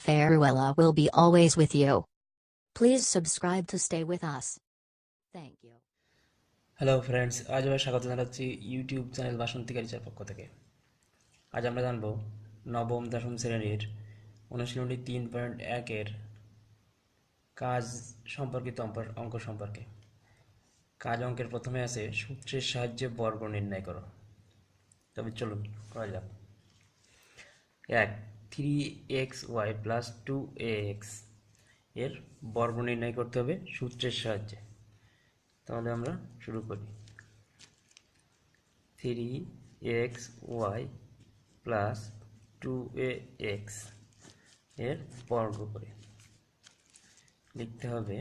Farewell will be always with you. Please subscribe to stay with us. Thank you. Hello friends, আজ আমরা স্বাগত জানাচ্ছি YouTube channel বাসন্তিকারিচার পক্ষ থেকে। আজ আমরা জানব নবম-দশম শ্রেণীর অনুশীলনী 3.1-এর কাজ সম্পর্কিত অঙ্ক সম্পর্কে। কাজ অঙ্কের প্রথমে আছে সূত্রের সাহায্যে বর্গ নির্ণয় করো। তবে চলুন করা যাক। 1 3xy + 2ax এর বর্গ নির্ণয় করতে হবে সূত্রের সাহায্যে। তাহলে আমরা শুরু করি। 3xy + 2ax এর বর্গ করে লিখতে হবে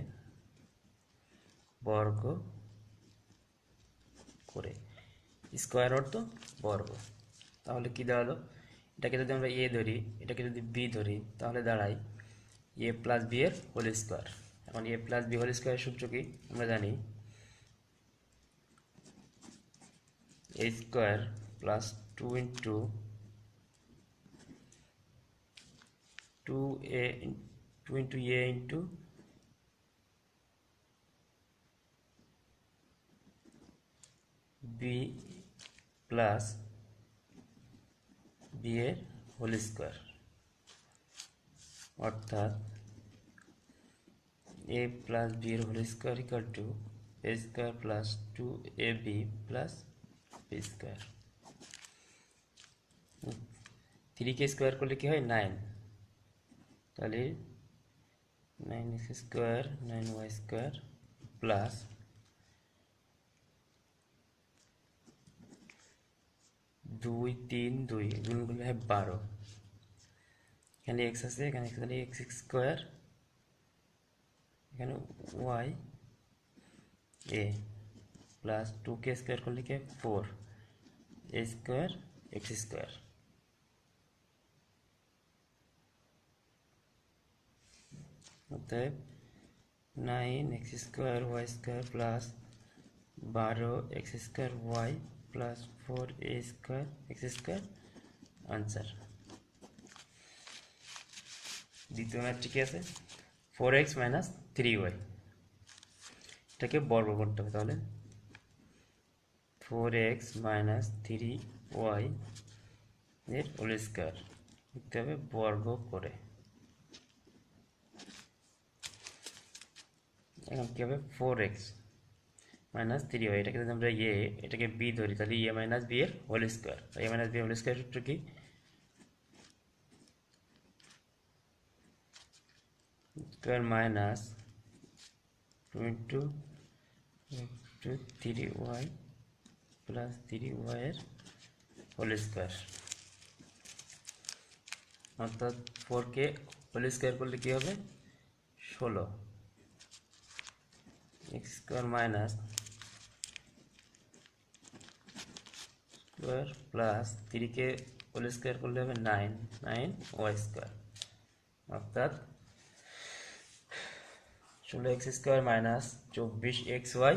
বর্গ করে, স্কয়ার অর্থ বর্গ। তাহলে কি দাঁড়ালো? এটাকে যদি আমরা a ধরি, এটাকে যদি b ধরি, তাহলে দাঁড়ায় a + b এর হোল স্কয়ার। এখন a + b হোল স্কয়ারের সূত্র কি আমরা জানি, a square + 2 * 2a * b plus b এর হোল স্কয়ার, অর্থাৎ a + b এর whole square = a square + 2ab + b square. 3 কে স্কয়ার করলে কি হয়? 9। তাহলে 9x square 9y square plus 2 3 2 গুণ করলে হয় 12। এখানে x আছে, এখানে x স্কয়ার, এখানে y a plus 2k square করলে কি 4 a স্কয়ার x স্কয়ার। অতএব 9x square y square plus 12x square y plus 4a square x square answer. দ্বিতীয় ম্যাথটি কি আছে? 4x - 3y, এটাকে বর্গ করতে হবে। তাহলে 4x - 3y এর হোল স্কয়ার লিখতে হবে বর্গ করে। এখন কি হবে? 4x - 3y, এটাকে যদি আমরা a, এটাকে b ধরি, তাহলে a - b এর whole square. a - b whole square সূত্র কি? Square minus 2 * 3y plus 3y এর হোল স্কয়ার, অর্থাৎ 4কে হোল স্কয়ার করলে কি হবে? 16। x square minus square plus 3কে হোল স্কয়ার করলে হবে 9y স্কয়ার, অর্থাৎ 16x square minus 24xy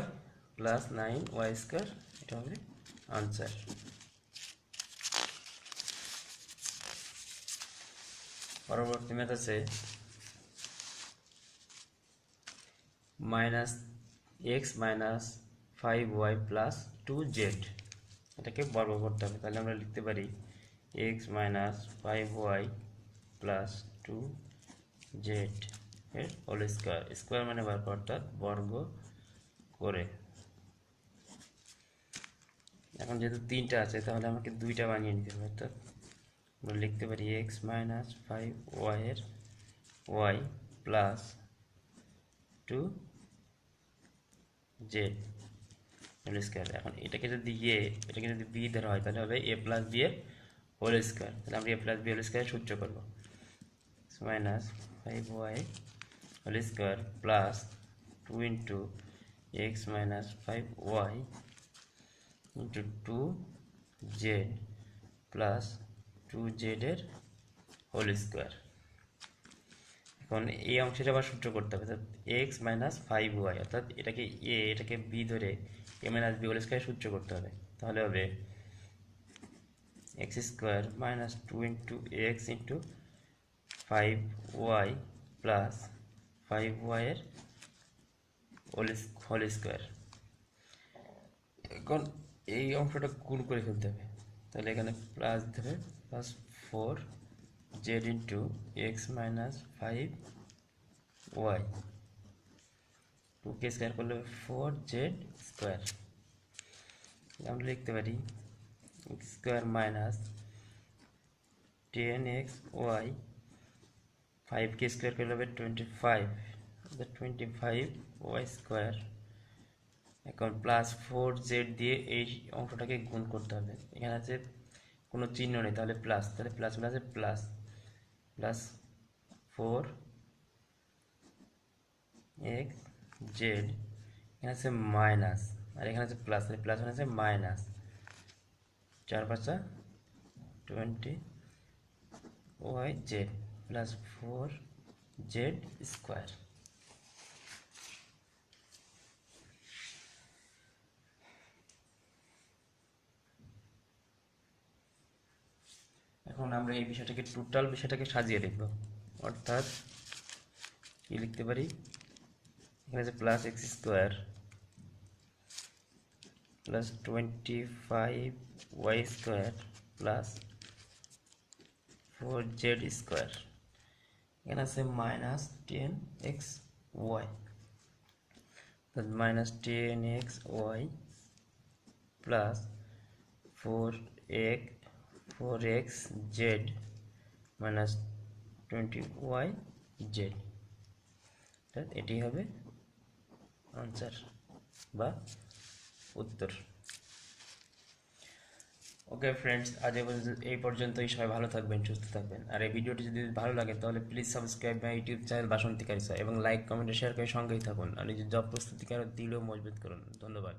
plus 9y square, এটা হবে আনসার। পরবর্তী ম্যাথ আছে -x - 5y প্লাস 2z, এটাকে বর্গ করতে হবে। তাহলে আমরা লিখতে পারি x - 5y প্লাস 2z এর হোল স্কয়ার। স্কয়ার মানে বর্গ, অর্থাৎ বর্গ করে। এখন যেহেতু 3টা আছে, তাহলে আমাকে 2টা বানিয়ে নিতে হবে। অর্থাৎ আমরা লিখতে পারি x - 5y এর y plus 2z whole square. এখন এটাকে যদি b ধরা হয়, তাহলে হবে a + b এর হোল স্কয়ার। তাহলে আমরা a + b হোল স্কয়ার সূত্র করব। x - 5y whole square plus 2 * x - 5y * 2z plus 2z এর হোল স্কয়ার। এখন এই অংশটা আবার সূত্র করতে হবে। অর্থাৎ x - 5y, অর্থাৎ এটাকে a, এটাকে b ধরে a - b হোল স্কয়ার সূত্র করতে হবে। তাহলে হবে x square minus 2 * x 5y plus 5y এর হোল স্কোয়ার। এখন এই অংশটা গুণ করে ফেলতে হবে, তাহলে এখানে প্লাস দেবে plus 4z into x minus 5y, 2k square করলে 4z স্কোয়ার। আমরা লিখতে পারি x square minus 10xy, 5k square করলে হবে 25y স্কোয়ার। এখন প্লাস 4z দিয়ে এই অংশটাকে গুণ করতে হবে, এখানে আছে কোনো চিহ্ন নেই, তাহলে প্লাস, তাহলে প্লাস আছে প্লাস প্লাস 4xz, এখানে আছে মাইনাস, আর এখানে আছে প্লাস, তাহলে প্লাস মানে আছে minus 4 5 20yz plus 4z square. এখন আমরা এই বিষয়টাকে টোটাল বিষয়টাকে সাজিয়ে লিখব, অর্থাৎ কি লিখতে পারি, এখানে আছে plus x square plus 25y square plus 4z square, এখানে আছে minus 10xy, minus 10xy plus 4xz minus 20yz, এটি হবে আনসার বা উত্তর। ওকে ফ্রেন্ডস, আজ এই পর্যন্তই। সবাই ভালো থাকবেন, সুস্থ থাকবেন। আর এই ভিডিওটি যদি ভালো লাগে তাহলে please subscribe my YouTube channel Basanti Karisa এবং লাইক কমেন্ট শেয়ার করে সঙ্গেই থাকুন। আর নিজের জব প্রস্তুতিকে আরও দৃঢ় মজবুত করুন। ধন্যবাদ।